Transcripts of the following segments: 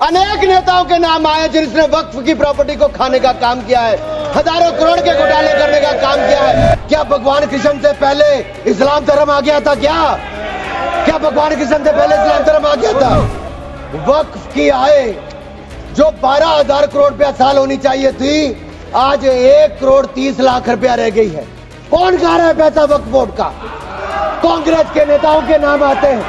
अनेक नेताओं के नाम आए जिसने वक्फ की प्रॉपर्टी को खाने का काम किया है, हजारों करोड़ के घोटाले करने का काम किया है। क्या भगवान कृष्ण से पहले इस्लाम धर्म आ गया था? क्या भगवान कृष्ण से पहले इस्लाम धर्म आ गया था? वक्फ की आय जो 12,000 करोड़ रुपया साल होनी चाहिए थी, आज 1 करोड़ 30 लाख रुपया रह गई है। कौन खा रहा है पैसा वक्फ बोर्ड का? कांग्रेस के नेताओं के नाम आते हैं।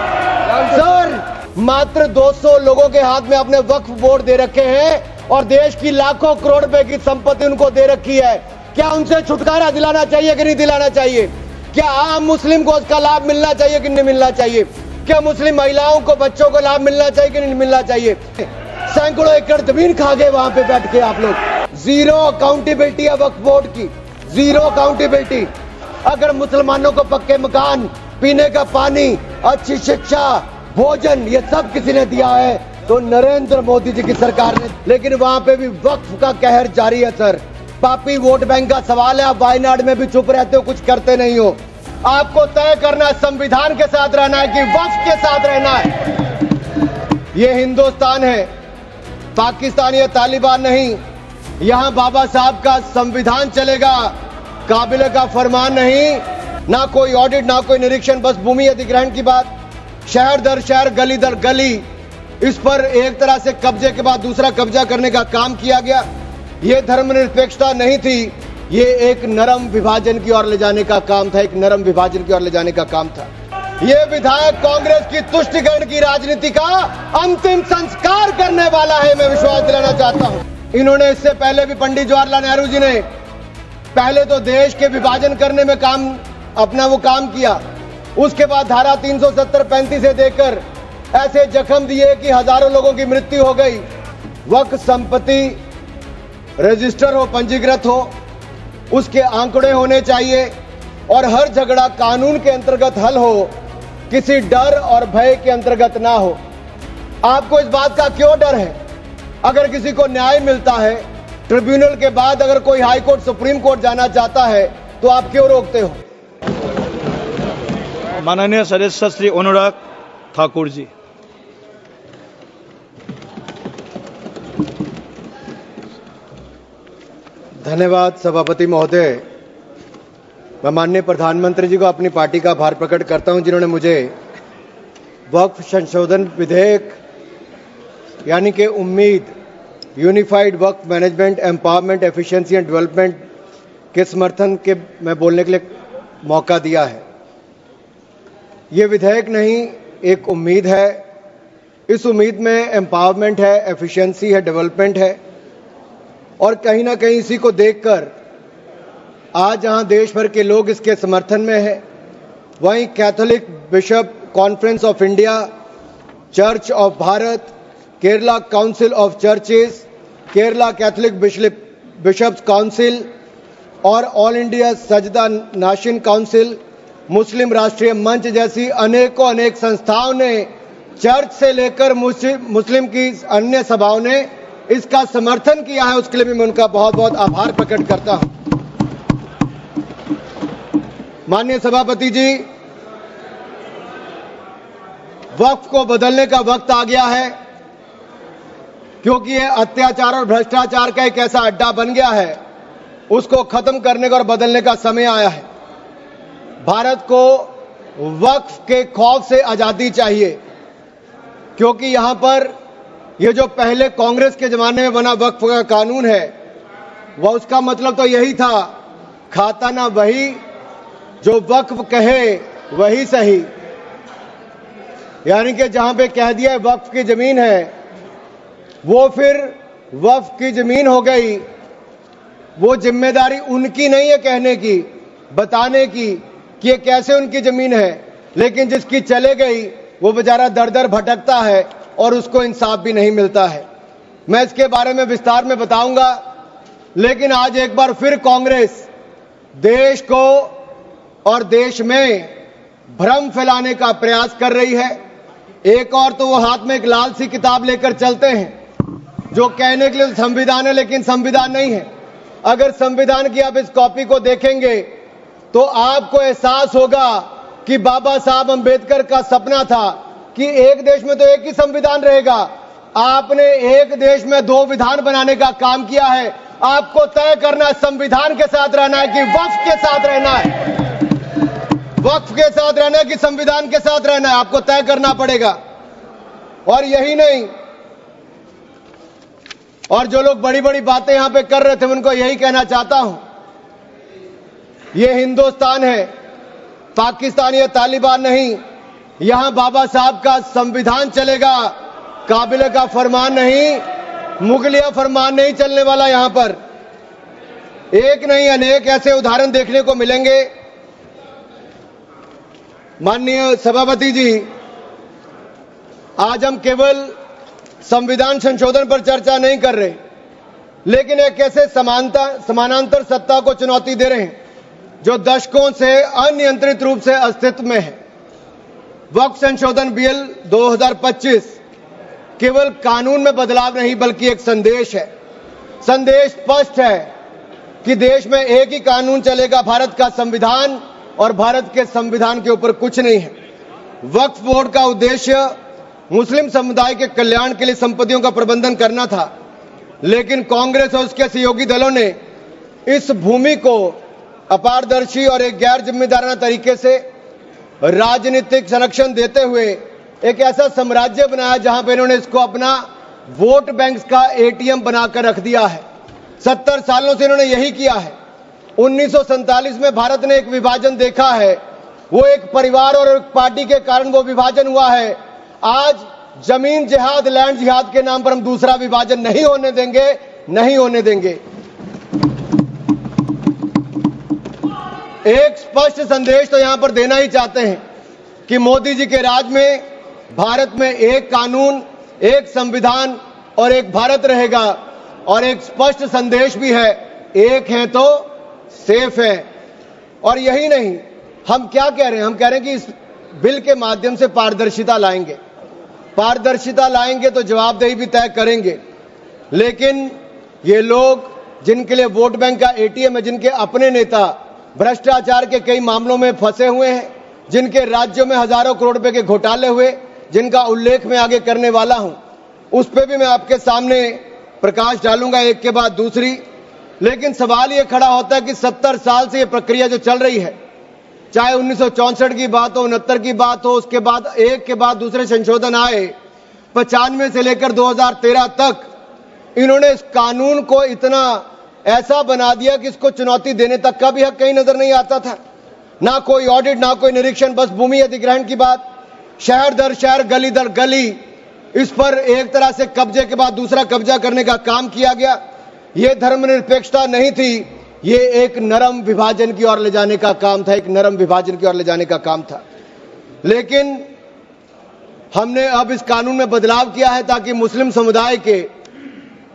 सर, मात्र 200 लोगों के हाथ में अपने वक्फ बोर्ड दे रखे हैं और देश की लाखों करोड़ रुपए की संपत्ति उनको दे रखी है। क्या उनसे छुटकारा दिलाना चाहिए कि नहीं दिलाना चाहिए? क्या आम मुस्लिम को उसका लाभ मिलना चाहिए कि नहीं मिलना चाहिए? क्या मुस्लिम महिलाओं को, बच्चों को लाभ मिलना चाहिए कि नहीं मिलना चाहिए? सैकड़ों एकड़ जमीन खा गए वहां पे बैठ के आप लोग। जीरो अकाउंटेबिलिटी है वक्फ बोर्ड की, जीरो अकाउंटेबिलिटी। अगर मुसलमानों को पक्के मकान, पीने का पानी, अच्छी शिक्षा, भोजन, ये सब किसी ने दिया है तो नरेंद्र मोदी जी की सरकार ने। लेकिन वहां पे भी वक्फ का कहर जारी है सर। पापी वोट बैंक का सवाल है। आप वायनाड में भी चुप रहते हो, कुछ करते नहीं हो। आपको तय करना संविधान के साथ रहना है कि वक्फ के साथ रहना है। ये हिंदुस्तान है, पाकिस्तान या तालिबान नहीं। यहां बाबा साहब का संविधान चलेगा, काबिले का फरमान नहीं। ना कोई ऑडिट, ना कोई निरीक्षण, बस भूमि अधिग्रहण की बात। शहर दर शहर, गली दर गली, इस पर एक तरह से कब्जे के बाद दूसरा कब्जा करने का काम किया गया। यह धर्मनिरपेक्षता नहीं थी, ये एक नरम विभाजन की ओर ले जाने का काम था, एक नरम विभाजन की ओर ले जाने का काम था। ये विधायक कांग्रेस की तुष्टिकरण की राजनीति का अंतिम संस्कार करने वाला है, मैं विश्वास दिलाना चाहता हूं। इन्होंने इससे पहले भी, पंडित जवाहरलाल नेहरू जी ने पहले तो देश के विभाजन करने में अपना वो काम किया। उसके बाद धारा 370-35 से देकर ऐसे जख्म दिए कि हजारों लोगों की मृत्यु हो गई। वक्फ संपत्ति रजिस्टर हो, पंजीकृत हो, उसके आंकड़े होने चाहिए और हर झगड़ा कानून के अंतर्गत हल हो, किसी डर और भय के अंतर्गत ना हो। आपको इस बात का क्यों डर है? अगर किसी को न्याय मिलता है, ट्रिब्यूनल के बाद अगर कोई हाई कोर्ट, सुप्रीम कोर्ट जाना चाहता है, तो आप क्यों रोकते हो? माननीय सदस्य श्री अनुराग ठाकुर जी। धन्यवाद सभापति महोदय। मैं माननीय प्रधानमंत्री जी को अपनी पार्टी का आभार प्रकट करता हूं, जिन्होंने मुझे वक्फ संशोधन विधेयक यानी कि उम्मीद, unified Waqf management, empowerment, efficiency and development के समर्थन के मैं बोलने के लिए मौका दिया है। ये विधेयक नहीं, एक उम्मीद है। इस उम्मीद में एम्पावरमेंट है, एफिशिएंसी है, डेवलपमेंट है और कहीं ना कहीं इसी को देखकर आज जहां देश भर के लोग इसके समर्थन में हैं, वहीं Catholic bishop conference of India, church of Bharat, Kerala council of churches, Kerala Catholic bishops council और all India Sajjada Nashin council, मुस्लिम राष्ट्रीय मंच जैसी अनेक संस्थाओं ने, चर्च से लेकर मुस्लिम की अन्य सभाओं ने इसका समर्थन किया है। उसके लिए भी मैं उनका बहुत बहुत आभार प्रकट करता हूं। माननीय सभापति जी, वक्फ को बदलने का वक्त आ गया है, क्योंकि यह अत्याचार और भ्रष्टाचार का एक ऐसा अड्डा बन गया है। उसको खत्म करने का और बदलने का समय आया है। भारत को वक्फ के खौफ से आजादी चाहिए, क्योंकि यहां पर यह जो पहले कांग्रेस के जमाने में बना वक्फ का कानून है, वह उसका मतलब तो यही था, खाता ना वही जो वक्फ कहे वही सही। यानी कि जहां पे कह दिया वक्फ की जमीन है, वो फिर वक्फ की जमीन हो गई। वो जिम्मेदारी उनकी नहीं है कहने की, बताने की कि ये कैसे उनकी जमीन है, लेकिन जिसकी चले गई वो बेचारा दर दर भटकता है और उसको इंसाफ भी नहीं मिलता है। मैं इसके बारे में विस्तार में बताऊंगा, लेकिन आज एक बार फिर कांग्रेस देश को और देश में भ्रम फैलाने का प्रयास कर रही है। एक और तो वो हाथ में एक लाल सी किताब लेकर चलते हैं, जो कहने के लिए संविधान है, लेकिन संविधान नहीं है। अगर संविधान की आप इस कॉपी को देखेंगे तो आपको एहसास होगा कि बाबा साहब अंबेडकर का सपना था कि एक देश में तो एक ही संविधान रहेगा, आपने एक देश में दो विधान बनाने का काम किया है। आपको तय करना संविधान के साथ रहना है कि वक्फ के साथ रहना है, वक्फ के साथ रहना है कि संविधान के साथ रहना है, आपको तय करना पड़ेगा। और यही नहीं, और जो लोग बड़ी बड़ी बातें यहां पे कर रहे थे उनको यही कहना चाहता हूं, ये हिंदुस्तान है, पाकिस्तान या तालिबान नहीं। यहां बाबा साहब का संविधान चलेगा, काबिले का फरमान नहीं, मुगलिया फरमान नहीं चलने वाला। यहां पर एक नहीं अनेक ऐसे उदाहरण देखने को मिलेंगे। माननीय सभापति जी, आज हम केवल संविधान संशोधन पर चर्चा नहीं कर रहे, लेकिन एक ऐसे समानांतर सत्ता को चुनौती दे रहे हैं जो दशकों से अनियंत्रित रूप से अस्तित्व में है। वक्फ संशोधन बिल 2025 केवल कानून में बदलाव नहीं बल्कि एक संदेश है। संदेश स्पष्ट है कि देश में एक ही कानून चलेगा, भारत का संविधान, और भारत के संविधान के ऊपर कुछ नहीं है। वक्फ बोर्ड का उद्देश्य मुस्लिम समुदाय के कल्याण के लिए संपत्तियों का प्रबंधन करना था, लेकिन कांग्रेस और उसके सहयोगी दलों ने इस भूमि को अपारदर्शी और एक गैर जिम्मेदाराना तरीके से राजनीतिक संरक्षण देते हुए एक ऐसा साम्राज्य बनाया जहां पर इन्होंने इसको अपना वोट बैंक का एटीएम बनाकर रख दिया है। 70 सालों से इन्होंने यही किया है। 1947 में भारत ने एक विभाजन देखा है, वो एक परिवार और एक पार्टी के कारण वो विभाजन हुआ है। आज जमीन जिहाद, लैंड जिहाद के नाम पर हम दूसरा विभाजन नहीं होने देंगे, नहीं होने देंगे। एक स्पष्ट संदेश तो यहां पर देना ही चाहते हैं कि मोदी जी के राज में भारत में एक कानून, एक संविधान और एक भारत रहेगा। और एक स्पष्ट संदेश भी है, एक है तो सेफ है। और यही नहीं, हम क्या कह रहे हैं, हम कह रहे हैं कि इस बिल के माध्यम से पारदर्शिता लाएंगे। पारदर्शिता लाएंगे तो जवाबदेही भी तय करेंगे। लेकिन ये लोग जिनके लिए वोट बैंक का एटीएम है, जिनके अपने नेता भ्रष्टाचार के कई मामलों में फंसे हुए हैं, जिनके राज्यों में हजारों करोड़ रुपए के घोटाले हुए, जिनका उल्लेख मैं आगे करने वाला हूं, उस पर भी मैं आपके सामने प्रकाश डालूंगा एक के बाद दूसरी। लेकिन सवाल ये खड़ा होता है कि 70 साल से ये प्रक्रिया जो चल रही है, चाहे 1964 की बात हो, 69 की बात हो, उसके बाद एक के बाद दूसरे संशोधन आए, 95 से लेकर 2013 तक इन्होंने इस कानून को इतना ऐसा बना दिया कि इसको चुनौती देने तक का भी हक कहीं नजर नहीं आता था। ना कोई ऑडिट, ना कोई निरीक्षण, बस भूमि अधिग्रहण की बात, शहर दर शहर, गली दर गली, इस पर एक तरह से कब्जे के बाद दूसरा कब्जा करने का काम किया गया। यह धर्मनिरपेक्षता नहीं थी, ये एक नरम विभाजन की ओर ले जाने का काम था, एक नरम विभाजन की ओर ले जाने का काम था। लेकिन हमने अब इस कानून में बदलाव किया है ताकि मुस्लिम समुदाय के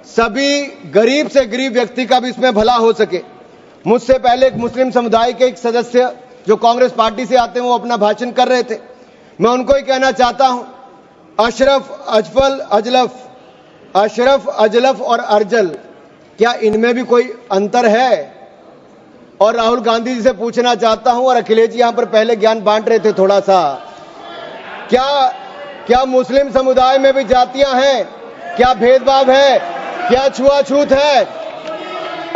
सभी गरीब से गरीब व्यक्ति का भी इसमें भला हो सके। मुझसे पहले एक मुस्लिम समुदाय के एक सदस्य जो कांग्रेस पार्टी से आते हैं, वो अपना भाषण कर रहे थे। मैं उनको ही कहना चाहता हूं, अशरफ, अजलफ और अर्जल, क्या इनमें भी कोई अंतर है? और राहुल गांधी जी से पूछना चाहता हूं, और अखिलेश जी यहां पर पहले ज्ञान बांट रहे थे थोड़ा सा, क्या मुस्लिम समुदाय में भी जातियां हैं? क्या भेदभाव है? क्या छुआछूत है?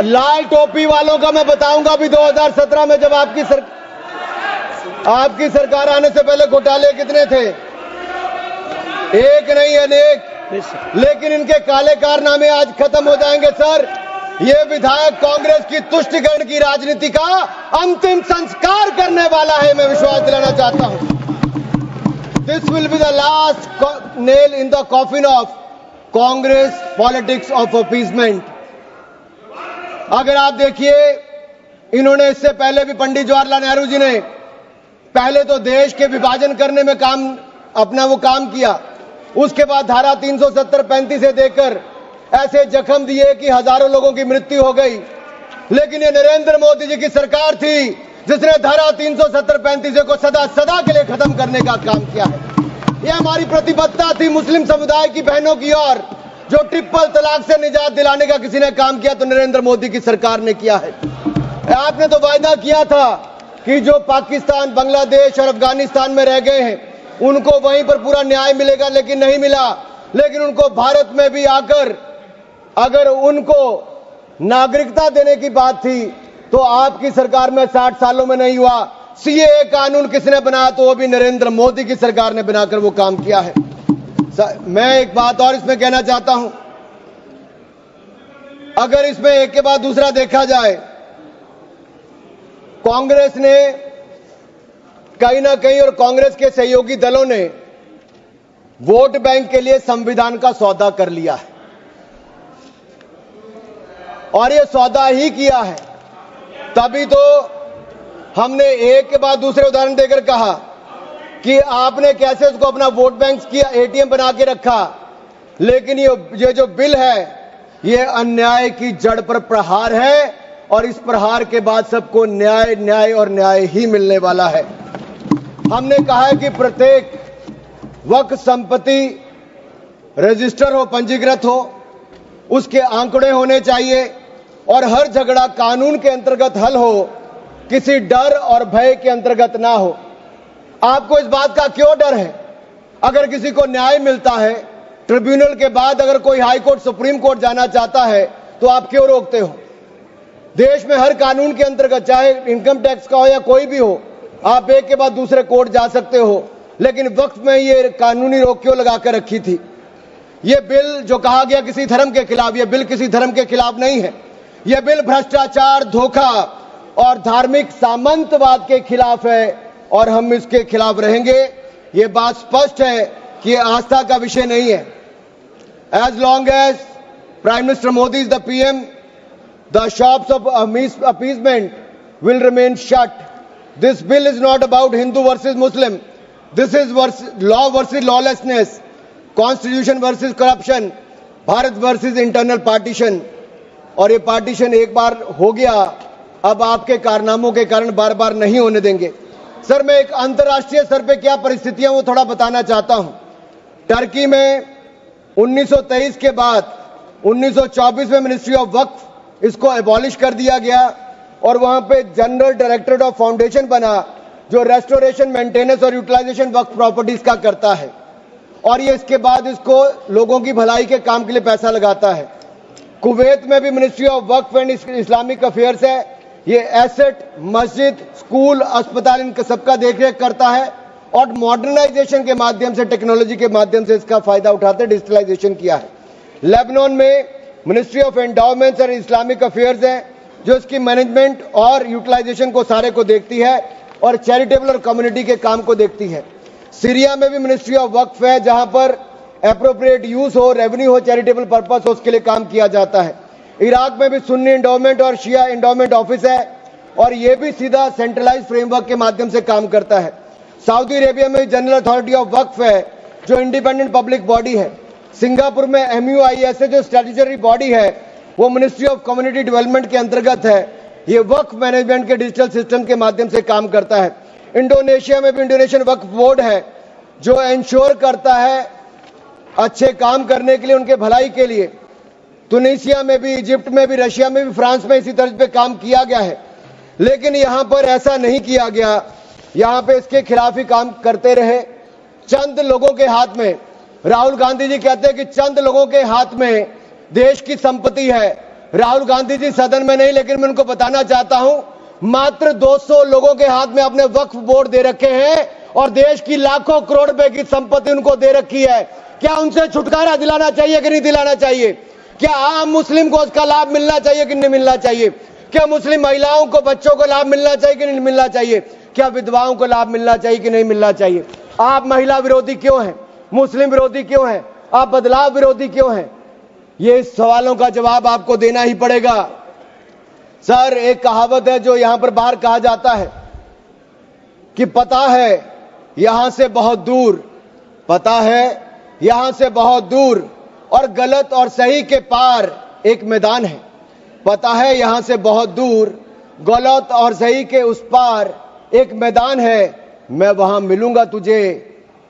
लाल टोपी वालों का मैं बताऊंगा भी 2017 में जब आपकी सरकार आने से पहले घोटाले कितने थे, एक नहीं अनेक। लेकिन इनके काले कारनामे आज खत्म हो जाएंगे सर। ये विधायक कांग्रेस की तुष्टिकरण की राजनीति का अंतिम संस्कार करने वाला है, मैं विश्वास दिलाना चाहता हूं। This will be the last nail in the coffin of Congress politics of appeasement. अगर आप देखिए, इन्होंने इससे पहले भी पंडित जवाहरलाल नेहरू जी ने पहले तो देश के विभाजन करने में अपना काम किया, उसके बाद धारा 370-35 से देकर ऐसे जख्म दिए कि हजारों लोगों की मृत्यु हो गई। लेकिन ये नरेंद्र मोदी जी की सरकार थी जिसने धारा 370-35 को सदा के लिए खत्म करने का काम किया है। यह हमारी प्रतिबद्धता थी मुस्लिम समुदाय की बहनों की ओर। जो ट्रिपल तलाक से निजात दिलाने का किसी ने काम किया तो नरेंद्र मोदी की सरकार ने किया है। आपने तो वायदा किया था कि जो पाकिस्तान, बांग्लादेश और अफगानिस्तान में रह गए हैं उनको वहीं पर पूरा न्याय मिलेगा, लेकिन नहीं मिला। लेकिन उनको भारत में भी आकर अगर उनको नागरिकता देने की बात थी तो आपकी सरकार में 60 सालों में नहीं हुआ। सीएए कानून किसने बनाया? तो वो भी नरेंद्र मोदी की सरकार ने बनाकर वो काम किया है। मैं एक बात और इसमें कहना चाहता हूं, अगर इसमें एक के बाद दूसरा देखा जाए, कांग्रेस ने कहीं ना कहीं और कांग्रेस के सहयोगी दलों ने वोट बैंक के लिए संविधान का सौदा कर लिया है और ये सौदा ही किया है। तभी तो हमने एक के बाद दूसरे उदाहरण देकर कहा कि आपने कैसे उसको अपना वोट बैंक किया, एटीएम बना के रखा, लेकिन ये जो बिल है ये अन्याय की जड़ पर प्रहार है और इस प्रहार के बाद सबको न्याय न्याय और न्याय ही मिलने वाला है। हमने कहा है कि प्रत्येक वक्फ संपत्ति रजिस्टर हो, पंजीकृत हो, उसके आंकड़े होने चाहिए और हर झगड़ा कानून के अंतर्गत हल हो, किसी डर और भय के अंतर्गत ना हो। आपको इस बात का क्यों डर है? अगर किसी को न्याय मिलता है, ट्रिब्यूनल के बाद अगर कोई हाई कोर्ट, सुप्रीम कोर्ट जाना चाहता है तो आप क्यों रोकते हो? देश में हर कानून के अंतर्गत, चाहे इनकम टैक्स का हो या कोई भी हो, आप एक के बाद दूसरे कोर्ट जा सकते हो, लेकिन वक्फ में ये कानूनी रोक क्यों लगाकर रखी थी? ये बिल जो कहा गया किसी धर्म के खिलाफ, ये बिल किसी धर्म के खिलाफ नहीं है। यह बिल भ्रष्टाचार, धोखा और धार्मिक सामंतवाद के खिलाफ है और हम इसके खिलाफ रहेंगे। ये बात स्पष्ट है कि आस्था का विषय नहीं है। As long as Prime Minister Modi is the PM, the shops of appeasement will remain shut. This bill is not about Hindu versus Muslim. This is law versus lawlessness, Constitution versus corruption, Bharat versus internal partition. और ये partition एक बार हो गया, अब आपके कारनामों के कारण बार बार नहीं होने देंगे। सर, मैं एक अंतर्राष्ट्रीय स्तर पे क्या परिस्थितियां वो थोड़ा बताना चाहता हूं। टर्की में 1923 के बाद 1924 में मिनिस्ट्री ऑफ वक्फ इसको एबॉलिश कर दिया गया और वहां पे जनरल डायरेक्टरेट ऑफ फाउंडेशन बना जो रेस्टोरेशन, मेंटेनेंस और यूटिलाइजेशन वक्फ प्रॉपर्टीज का करता है और ये इसके बाद इसको लोगों की भलाई के काम के लिए पैसा लगाता है। कुवैत में भी ministry of Waqf and Islamic affairs है, ये एसेट, मस्जिद, स्कूल, अस्पताल, इनका सबका देखरेख करता है और मॉडर्नाइजेशन के माध्यम से, टेक्नोलॉजी के माध्यम से इसका फायदा उठाते डिजिटलाइजेशन किया है। लेबनान में मिनिस्ट्री ऑफ एंडाउमेंट्स और इस्लामिक अफेयर्स है जो इसकी मैनेजमेंट और यूटिलाइजेशन को सारे को देखती है और चैरिटेबल और कम्युनिटी के काम को देखती है। सीरिया में भी मिनिस्ट्री ऑफ वक्फ है जहां पर एप्रोप्रिएट यूज हो, रेवेन्यू हो, चैरिटेबल पर्पस हो, उसके लिए काम किया जाता है। इराक में भी सुन्नी एंडोमेंट और शिया एंडोमेंट ऑफिस है और यह भी सीधा सेंट्रलाइज फ्रेमवर्क के माध्यम से काम करता है। सऊदी अरेबिया में जनरल अथॉरिटी ऑफ वक्फ है जो इंडिपेंडेंट पब्लिक बॉडी है। सिंगापुर में MUIS है जो स्टैट्यूटरी बॉडी है, वो मिनिस्ट्री ऑफ कम्युनिटी डेवलपमेंट के अंतर्गत है। ये वक्फ मैनेजमेंट के डिजिटल सिस्टम के माध्यम से काम करता है। इंडोनेशिया में भी इंडोनेशियन वक्फ बोर्ड है जो इंश्योर करता है अच्छे काम करने के लिए, उनके भलाई के लिए। तुनिसिया में भी, इजिप्ट में भी, रशिया में भी, फ्रांस में इसी तर्ज पे काम किया गया है, लेकिन यहां पर ऐसा नहीं किया गया। यहां पे इसके खिलाफ ही काम करते रहे। चंद लोगों के हाथ में, राहुल गांधी जी कहते हैं कि चंद लोगों के हाथ में देश की संपत्ति है। राहुल गांधी जी सदन में नहीं, लेकिन मैं उनको बताना चाहता हूं, मात्र 200 लोगों के हाथ में अपने वक्फ बोर्ड दे रखे हैं और देश की लाखों करोड़ रुपए की संपत्ति उनको दे रखी है। क्या उनसे छुटकारा दिलाना चाहिए कि नहीं दिलाना चाहिए? क्या आम मुस्लिम को उसका लाभ मिलना चाहिए कि नहीं मिलना चाहिए? क्या मुस्लिम महिलाओं को, बच्चों को लाभ मिलना चाहिए कि नहीं मिलना चाहिए? क्या विधवाओं को लाभ मिलना चाहिए कि नहीं मिलना चाहिए? आप महिला विरोधी क्यों हैं? मुस्लिम विरोधी क्यों हैं? आप बदलाव विरोधी क्यों हैं? ये सवालों का जवाब आपको देना ही पड़ेगा। सर, एक कहावत है जो यहां पर बाहर कहा जाता है कि पता है यहां से बहुत दूर, पता है यहां से बहुत दूर और गलत और सही के पार एक मैदान है। पता है यहां से बहुत दूर, गलत और सही के उस पार एक मैदान है। मैं वहां मिलूंगा तुझे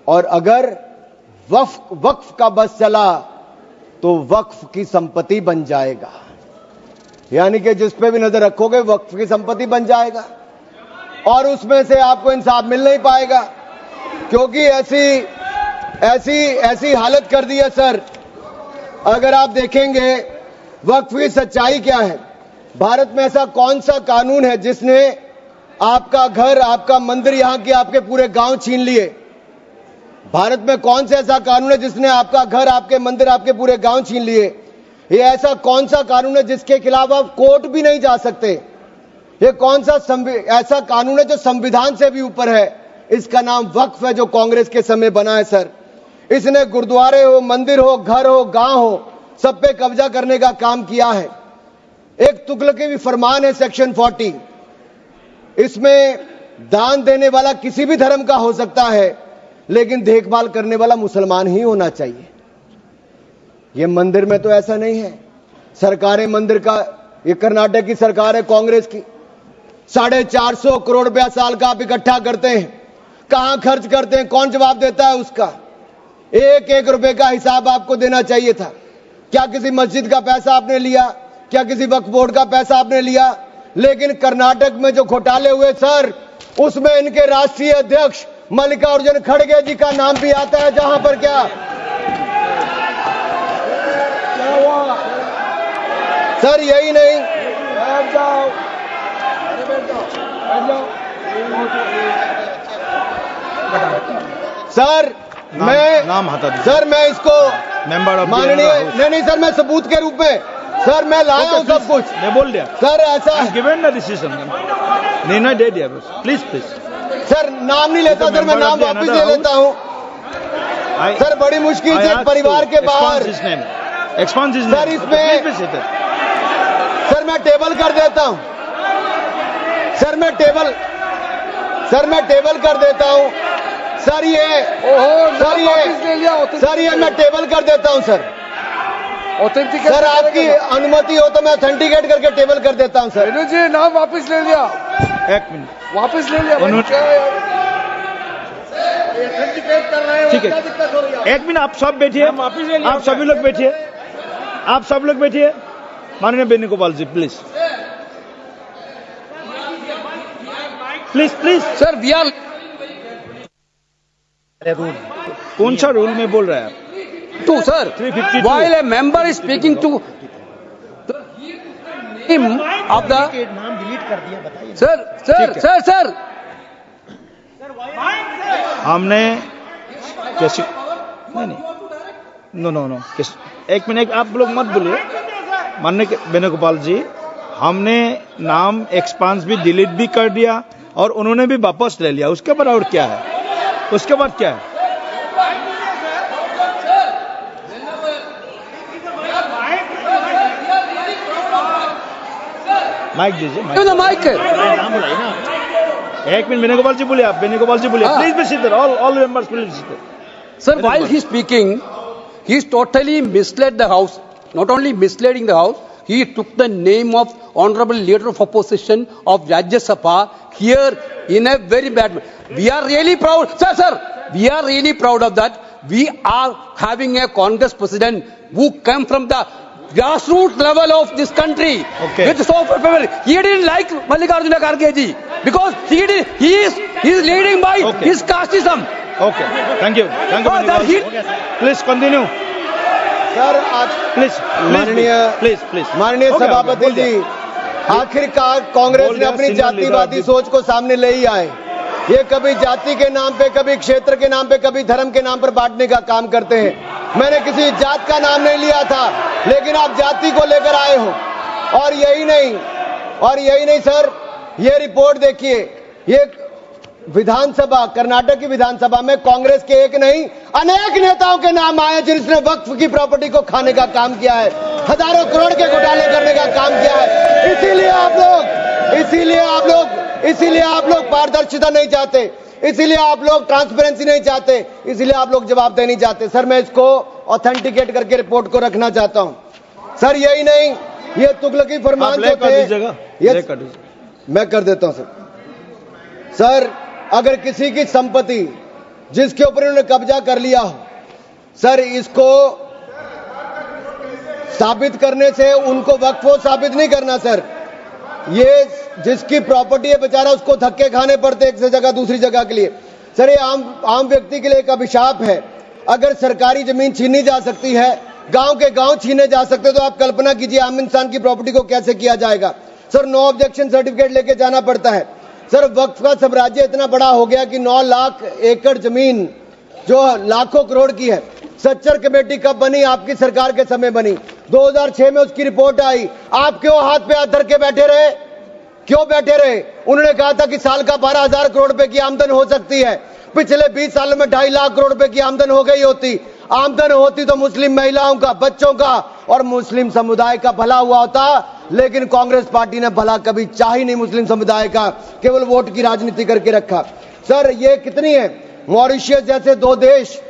और अगर वक्फ का बस चला तो वक्फ की संपत्ति बन जाएगा। यानी कि जिस पे भी नजर रखोगे वक्फ की संपत्ति बन जाएगा और उसमें से आपको इंसाफ मिल नहीं पाएगा, क्योंकि ऐसी हालत कर दी है सर। अगर आप देखेंगे वक्फ की सच्चाई क्या है, भारत में ऐसा कौन सा कानून है जिसने आपका घर, आपका मंदिर, यहां के आपके पूरे गांव छीन लिए? भारत में कौन सा ऐसा कानून है जिसने आपका घर, आपके मंदिर, आपके पूरे गांव छीन लिए? ये ऐसा कौन सा कानून है जिसके खिलाफ आप कोर्ट भी नहीं जा सकते? ये कौन सा ऐसा कानून है जो संविधान से भी ऊपर है? इसका नाम वक्फ है, जो कांग्रेस के समय बना है सर। इसने गुरुद्वारे हो, मंदिर हो, घर हो, गांव हो, सब पे कब्जा करने का काम किया है। एक तुगलकी भी फरमान है सेक्शन 40, इसमें दान देने वाला किसी भी धर्म का हो सकता है, लेकिन देखभाल करने वाला मुसलमान ही होना चाहिए। ये मंदिर में तो ऐसा नहीं है। सरकारें मंदिर का, ये कर्नाटक की सरकार है कांग्रेस की, 450 करोड़ रुपया साल का आप इकट्ठा करते हैं, कहां खर्च करते हैं, कौन जवाब देता है उसका? एक एक रुपए का हिसाब आपको देना चाहिए था। क्या किसी मस्जिद का पैसा आपने लिया? क्या किसी वक्फ बोर्ड का पैसा आपने लिया? लेकिन कर्नाटक में जो घोटाले हुए सर, उसमें इनके राष्ट्रीय अध्यक्ष मल्लिकार्जुन खड़गे जी का नाम भी आता है। जहां पर क्या हुआ सर? यही नहीं, बैठ जाओ, सर मैं इसको माननीय नहीं सर, मैं सबूत के रूप में सर मैं लाया हूं सब कुछ। मैं बोल दिया सर, ऐसा गिवन द डिसीजन, निर्णय दे दिया बस। प्लीज सर, नाम नहीं लेता सर, मैं नाम वापस ले लेता हूं सर। बड़ी मुश्किल से परिवार के बाहर सर, इसमें सर मैं टेबल कर देता हूं सर, मैं टेबल कर देता हूं सर। ये मैं टेबल कर देता हूं सर। सर, आपकी अनुमति हो तो मैं ऑथेंटिकेट करके टेबल कर देता हूं सर। जी नाम वापस ले लिया, एक मिनट वापस ले लिया। ठीक है, एक मिनट आप सब बैठिए, आप सभी लोग बैठिए, आप सब लोग बैठिए। माननीय Venugopal ji please please sir, we are कौन सा रूल में बोल रहा है? टू सर, while a member is speaking to him of the नाम डिलीट कर दिया, बताइए सर हमने कैसे नो एक मिनट, आप लोग मत बोलिए। माननीय वेणुगोपाल जी, हमने नाम एक्सपांस भी डिलीट भी कर दिया और उन्होंने भी वापस ले लिया। उसके बाद और क्या है? उसके बाद क्या है? माइक दीजिए, माइक नाम बुलाइए ना। एक मिनट वेणुगोपाल जी बोलिए, आप वेणुगोपाल जी बोलिए please be sit there, all members please sit there. Sir, while he is speaking, he is totally misled the house. Not only misleading the house, he took the name of honorable leader of opposition of Rajya Sabha here in a very bad way. We are really proud, sir. We are really proud of that. We are having a Congress president who came from the grassroots level of this country. Okay. With so much power. He didn't like Mallikarjuna Kharge ji because he is leading by his casteism. Okay, thank you please continue sir. आज माननीय सभापति जी, आखिरकार कांग्रेस ने अपनी जातिवादी सोच को सामने ले ही आए। ये कभी जाति के नाम पे, कभी क्षेत्र के नाम पे, कभी धर्म के नाम पर बांटने का काम करते हैं। मैंने किसी जात का नाम नहीं लिया था, लेकिन आप जाति को लेकर आए हो। और यही नहीं सर, ये रिपोर्ट देखिए, ये विधानसभा, कर्नाटक की विधानसभा में कांग्रेस के एक नहीं अनेक नेताओं के नाम आए जिसने वक्फ की प्रॉपर्टी को खाने का काम किया है, हजारों करोड़ के घोटाले करने का काम किया है। इसीलिए आप लोग पारदर्शिता नहीं चाहते, इसीलिए आप लोग ट्रांसपेरेंसी नहीं चाहते, इसीलिए आप लोग जवाबदेही नहीं चाहते। सर, मैं इसको ऑथेंटिकेट करके रिपोर्ट को रखना चाहता हूं सर। यही नहीं, ये तुगलकी फरमान जो थे, मैं कर देता हूं सर। अगर किसी की संपत्ति जिसके ऊपर उन्होंने कब्जा कर लिया हो सर, इसको साबित करने से उनको वक्फ साबित नहीं करना सर। ये जिसकी प्रॉपर्टी है बेचारा, उसको धक्के खाने पड़ते एक से जगह दूसरी जगह के लिए सर। ये आम व्यक्ति के लिए एक अभिशाप है। अगर सरकारी जमीन छीनी जा सकती है, गांव के गांव छीने जा सकते हैं, तो आप कल्पना कीजिए आम इंसान की प्रॉपर्टी को कैसे किया जाएगा। सर, नो ऑब्जेक्शन सर्टिफिकेट लेके जाना पड़ता है। सर, वक्फ का साम्राज्य इतना बड़ा हो गया कि 9 लाख एकड़ जमीन जो लाखों करोड़ की है। सच्चर कमेटी कब बनी? आपकी सरकार के समय बनी। 2006 में उसकी रिपोर्ट आई। आप क्यों हाथ पे हाथ धर के बैठे रहे? क्यों बैठे रहे? उन्होंने कहा था कि साल का 12,000 करोड़ रुपए की आमदन हो सकती है। पिछले 20 सालों में 2.5 लाख करोड़ रुपए की आमदन हो गई होती। आमदन होती तो मुस्लिम महिलाओं का, बच्चों का और मुस्लिम समुदाय का भला हुआ होता, लेकिन कांग्रेस पार्टी ने भला कभी चाह ही नहीं मुस्लिम समुदाय का, केवल वोट की राजनीति करके रखा। सर, ये कितनी है? मॉरिशस जैसे 2 देश,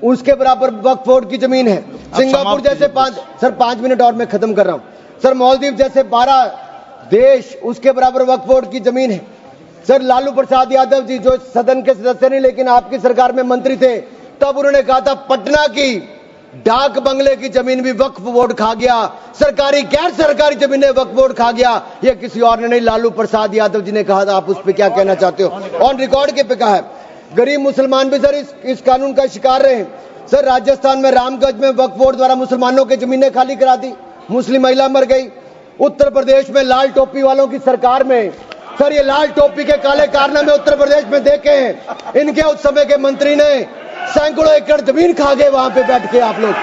उसके बराबर वक्फ बोर्ड की जमीन है। सिंगापुर जैसे 5 मिनट और मैं खत्म कर रहा हूं। सर, मालदीव जैसे 12 देश, उसके बराबर वक्फ बोर्ड की जमीन है। सर, लालू प्रसाद यादव जी जो सदन के सदस्य नहीं लेकिन आपकी सरकार में मंत्री थे, तब उन्होंने कहा था पटना की डाक बंगले की जमीन भी वक्फ बोर्ड खा गया, सरकारी गैर सरकारी जमीनें वक्फ बोर्ड खा गया। ये किसी और ने नहीं, लालू प्रसाद यादव जी ने कहा था। आप उस पर क्या कहना चाहते हो? ऑन रिकॉर्ड के पे कहा है। गरीब मुसलमान भी सर इस कानून का शिकार रहे। सर, राजस्थान में रामगंज में वक्फ बोर्ड द्वारा मुसलमानों की जमीनें खाली करा दी, मुस्लिम महिला मर गई। उत्तर प्रदेश में लाल टोपी वालों की सरकार में, सर, ये लाल टोपी के काले कारनामे उत्तर प्रदेश में देखे हैं। इनके उस समय के मंत्री ने सैकड़ों एकड़ जमीन खा गए वहां पे बैठ के आप लोग।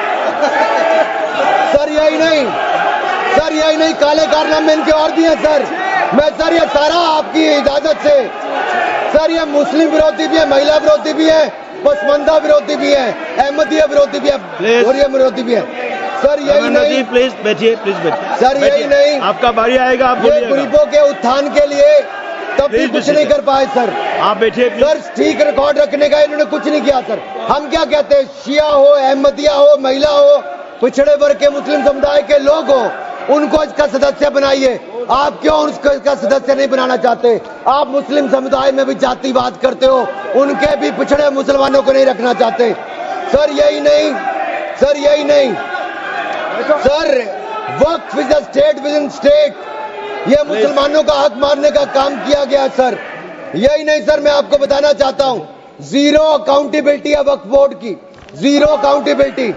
सर, यही नहीं, काले कारनामे इनके और भी हैं सर। सर, ये सारा आपकी इजाजत से। सर, ये मुस्लिम विरोधी भी है, महिला विरोधी भी है, पसमंदा विरोधी भी है, अहमदिया विरोधी भी है, और ये विरोधी भी है। सर, यही नहीं, प्लीज बैठिए, सर, यही नहीं, आपका बारी आएगा, आप ये गरीबों के उत्थान के लिए तब भी कुछ नहीं कर पाए सर। आप बैठिए सर, ठीक रिकॉर्ड रखने का इन्होंने कुछ नहीं किया सर। हम क्या कहते हैं, शिया हो, अहमदिया हो, महिला हो, पिछड़े वर्ग के मुस्लिम समुदाय के लोग हो, उनको इसका सदस्य बनाइए। आप क्यों इसका सदस्य नहीं बनाना चाहते? आप मुस्लिम समुदाय में भी जातिवाद करते हो, उनके भी पिछड़े मुसलमानों को नहीं रखना चाहते। सर, यही नहीं, sir, Waqf is a state with in state. ये मुसलमानों का हक मारने का काम किया गया सर। यही नहीं सर, मैं आपको बताना चाहता हूं, 0 अकाउंटेबिलिटी है वक्फ बोर्ड की, 0 अकाउंटेबिलिटी।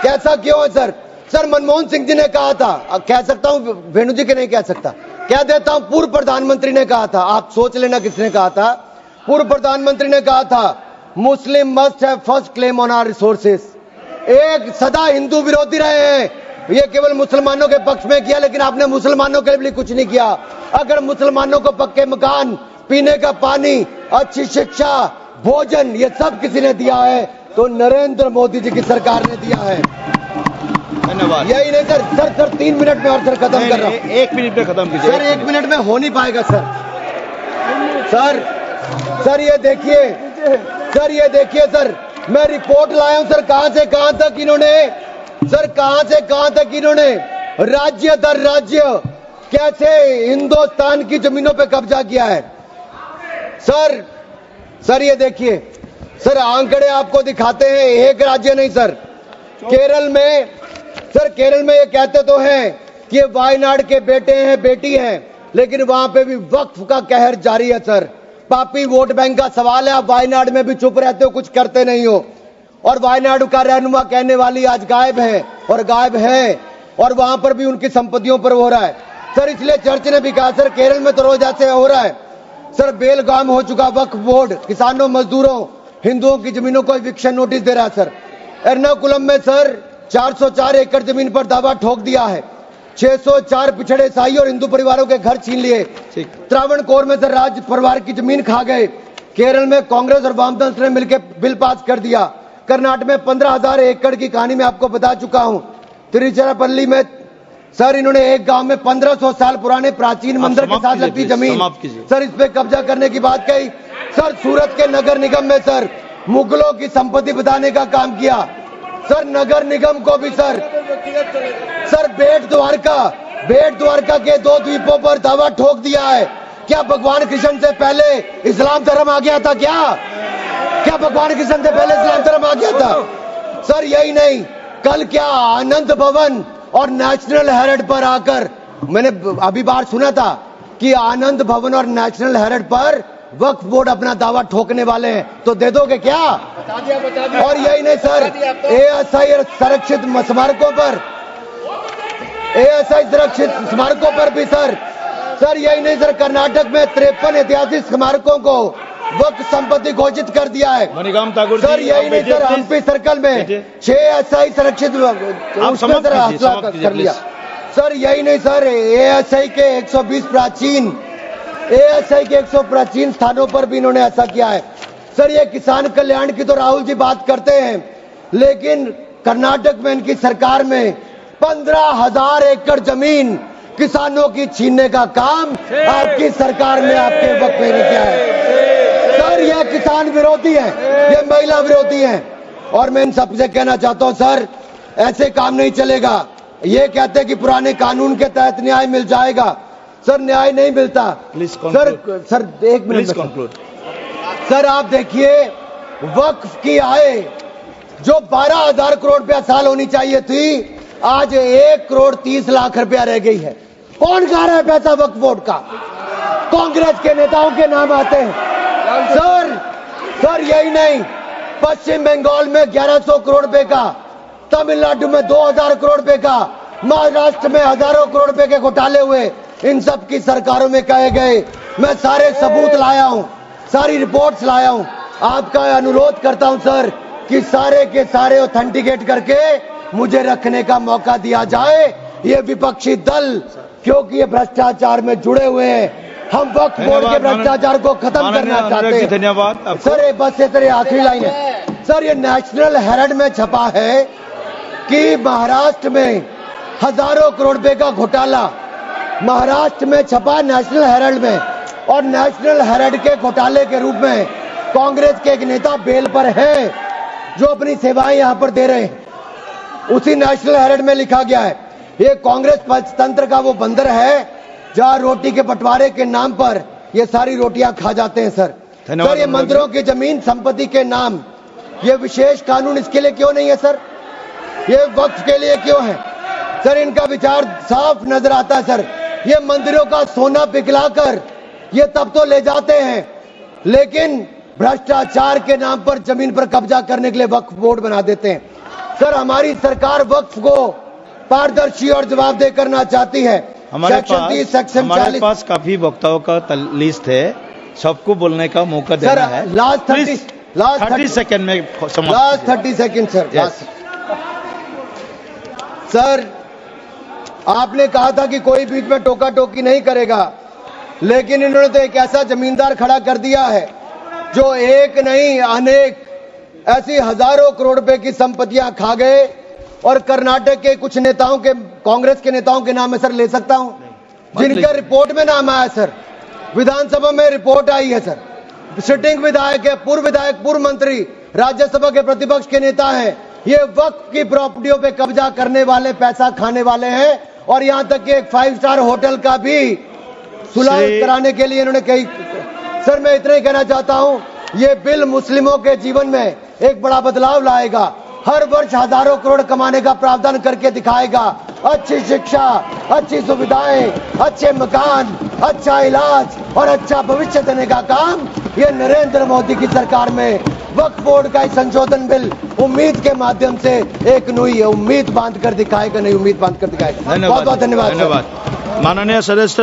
कैसा क्यों है सर? सर, मनमोहन सिंह जी ने कहा था, कह सकता हूं, वेणु जी के नहीं कह सकता, कह देता हूं, पूर्व प्रधानमंत्री ने कहा था, आप सोच लेना किसने कहा था। पूर्व प्रधानमंत्री ने कहा था, Muslim must have first claim on our resources. एक सदा हिंदू विरोधी रहे हैं, ये केवल मुसलमानों के पक्ष में किया, लेकिन आपने मुसलमानों के लिए कुछ नहीं किया। अगर मुसलमानों को पक्के मकान, पीने का पानी, अच्छी शिक्षा, भोजन, ये सब किसी ने दिया है तो नरेंद्र मोदी जी की सरकार ने दिया है। धन्यवाद। यही नहीं सर, 3 मिनट में और सर खत्म कर रहा हूं। 1 मिनट में खत्म कीजिए। सर, 1 मिनट में हो नहीं पाएगा सर, ये देखिए सर, मैं रिपोर्ट लाया हूं सर, कहां से कहां तक इन्होंने राज्य दर राज्य कैसे हिंदुस्तान की जमीनों पे कब्जा किया है। सर, ये देखिए सर, आंकड़े आपको दिखाते हैं, एक राज्य नहीं सर, केरल में ये कहते तो हैं कि ये वायनाड के बेटे हैं, बेटी हैं, लेकिन वहां पे भी वक्फ का कहर जारी है सर। पापी वोट बैंक का सवाल है, आप वायनाड में भी चुप रहते हो, कुछ करते नहीं हो। और वायनाड का रहनुमा कहने वाली आज गायब है, और वहां पर भी उनकी संपत्तियों पर हो रहा है सर। इसलिए चर्च ने भी कहा सर, केरल में तो रोज ऐसे हो रहा है सर, बेलगाम हो चुका वक्फ बोर्ड, किसानों, मजदूरों, हिंदुओं की जमीनों को इविक्शन नोटिस दे रहा है सर। एर्नाकुलम में सर 404 एकड़ जमीन पर दावा ठोक दिया है, 604 पिछड़े ईसाई और हिंदू परिवारों के घर छीन लिए। त्रावणकोर में सर राज परिवार की जमीन खा गए। केरल में कांग्रेस और वामदल ने मिलकर बिल पास कर दिया। कर्नाटक में 15,000 एकड़ की कहानी मैं आपको बता चुका हूं। तिरुचिरापल्ली में सर इन्होंने एक गांव में 1500 साल पुराने प्राचीन मंदिर के साथ लगती जमीन सर इस पे कब्जा करने की बात कही। सर सूरत के नगर निगम में सर मुगलों की संपत्ति बताने का काम किया। सर नगर निगम को भी सर बेट द्वारका के 2 द्वीपों पर दावा ठोक दिया है। क्या भगवान कृष्ण से पहले इस्लाम धर्म आ गया था? क्या भगवान कृष्ण से पहले इस्लाम धर्म आ गया था? सर यही नहीं, कल क्या आनंद भवन और नेशनल हेरिटेज पर आकर मैंने अभी बार सुना था कि आनंद भवन और नेशनल हेरिटेज पर वक्फ बोर्ड अपना दावा ठोकने वाले हैं, तो दे दोगे क्या? और यही नहीं सर, एएसआई संरक्षित स्मारकों पर, एएसआई सुरक्षित स्मारकों पर भी सर यही नहीं सर, कर्नाटक में 53 ऐतिहासिक स्मारकों को वक्फ संपत्ति घोषित कर दिया है। मणिकाम ठाकुर सर यही नहीं सर, हम्पी सर्कल में 6 ऐतिहासिक संरक्षित उसमें सर हासिल कर लिया। सर यही नहीं सर, एएसआई के 120 प्राचीन, एएसआई के 100 प्राचीन स्थानों पर भी इन्होंने ऐसा किया है। सर ये किसान कल्याण की तो राहुल जी बात करते हैं, लेकिन कर्नाटक में इनकी सरकार में 15,000 एकड़ जमीन किसानों की छीनने का काम आपकी सरकार में आपके वक्त में किया है। सर ये किसान विरोधी है, ये महिला विरोधी है, और मैं इन सबसे कहना चाहता हूं सर, ऐसे काम नहीं चलेगा। ये कहते हैं कि पुराने कानून के तहत न्याय मिल जाएगा, सर न्याय नहीं मिलता। सर एक मिनट कंक्लूड। सर आप देखिए, वक्फ की आय जो 12,000 करोड़ रुपया साल होनी चाहिए थी, आज 1 करोड़ 30 लाख रुपया रह गई है। कौन खा रहा है पैसा वक्फ बोर्ड का? कांग्रेस के नेताओं के नाम आते हैं। सर यही नहीं, पश्चिम बंगाल में 1100 करोड़ रुपए का, तमिलनाडु में 2000 करोड़ रुपए का, महाराष्ट्र में हजारों करोड़ रुपए के घोटाले हुए। इन सब की सरकारों में कहे गए, मैं सारे सबूत लाया हूं, सारी रिपोर्ट्स लाया हूं। आपका अनुरोध करता हूं सर कि सारे के सारे ऑथेंटिकेट करके मुझे रखने का मौका दिया जाए। ये विपक्षी दल, क्योंकि ये भ्रष्टाचार में जुड़े हुए हैं, हम वक्फ बोर्ड के भ्रष्टाचार को खत्म करना चाहते हैं। धन्यवाद सर। बस ये तेरे आखिरी लाइन है सर, ये नेशनल हेराल्ड में छपा है कि महाराष्ट्र में हजारों करोड़ रुपए का घोटाला, महाराष्ट्र में छपा नेशनल हेराल्ड में, और नेशनल हेराल्ड के घोटाले के रूप में कांग्रेस के एक नेता बेल पर है जो अपनी सेवाएं यहां पर दे रहे हैं। उसी नेशनल हेराल्ड में लिखा गया है, ये कांग्रेस पंचतंत्र का वो बंदर है जहां रोटी के बंटवारे के नाम पर ये सारी रोटियां खा जाते हैं। सर ये मंदिरों की जमीन संपत्ति के नाम, ये विशेष कानून इसके लिए क्यों नहीं है सर? ये वक्फ के लिए क्यों है सर? इनका विचार साफ नजर आता है सर। ये मंदिरों का सोना पिघलाकर ये तब तो ले जाते हैं, लेकिन भ्रष्टाचार के नाम पर जमीन पर कब्जा करने के लिए वक्फ बोर्ड बना देते हैं। सर हमारी सरकार वक्फ को पारदर्शी और जवाबदेह करना चाहती है। हमारे पास काफी वक्ताओं का लिस्ट है, सबको बोलने का मौका देना है। लास्ट 30 सेकंड में लास्ट 30 सेकंड सर। सर आपने कहा था कि कोई बीच में टोका टोकी नहीं करेगा, लेकिन इन्होंने तो एक ऐसा जमींदार खड़ा कर दिया है जो एक नहीं अनेक ऐसी हजारों करोड़ रुपए की संपत्तियां खा गए। और कर्नाटक के कुछ नेताओं के, कांग्रेस के नेताओं के नाम है सर, ले सकता हूं, जिनका रिपोर्ट में नाम आया सर, विधानसभा में रिपोर्ट आई है सर। सिटिंग विधायक है, पूर्व विधायक, पूर्व मंत्री, राज्यसभा के प्रतिपक्ष के नेता हैं। ये वक्फ की प्रॉपर्टियों पे कब्जा करने वाले, पैसा खाने वाले हैं। और यहां तक कि एक 5 स्टार होटल का भी सुलह कराने के लिए इन्होंने कही। सर मैं इतना ही कहना चाहता हूं, ये बिल मुस्लिमों के जीवन में एक बड़ा बदलाव लाएगा। हर वर्ष हजारों करोड़ कमाने का प्रावधान करके दिखाएगा। अच्छी शिक्षा, अच्छी सुविधाएं, अच्छे मकान, अच्छा इलाज और अच्छा भविष्य देने का काम ये नरेंद्र मोदी की सरकार में वक्फ बोर्ड का संशोधन बिल उम्मीद के माध्यम से एक नई उम्मीद बांध कर दिखाएगा, नई उम्मीद बांध कर दिखाएगा। बहुत बहुत धन्यवाद। माननीय सदस्य।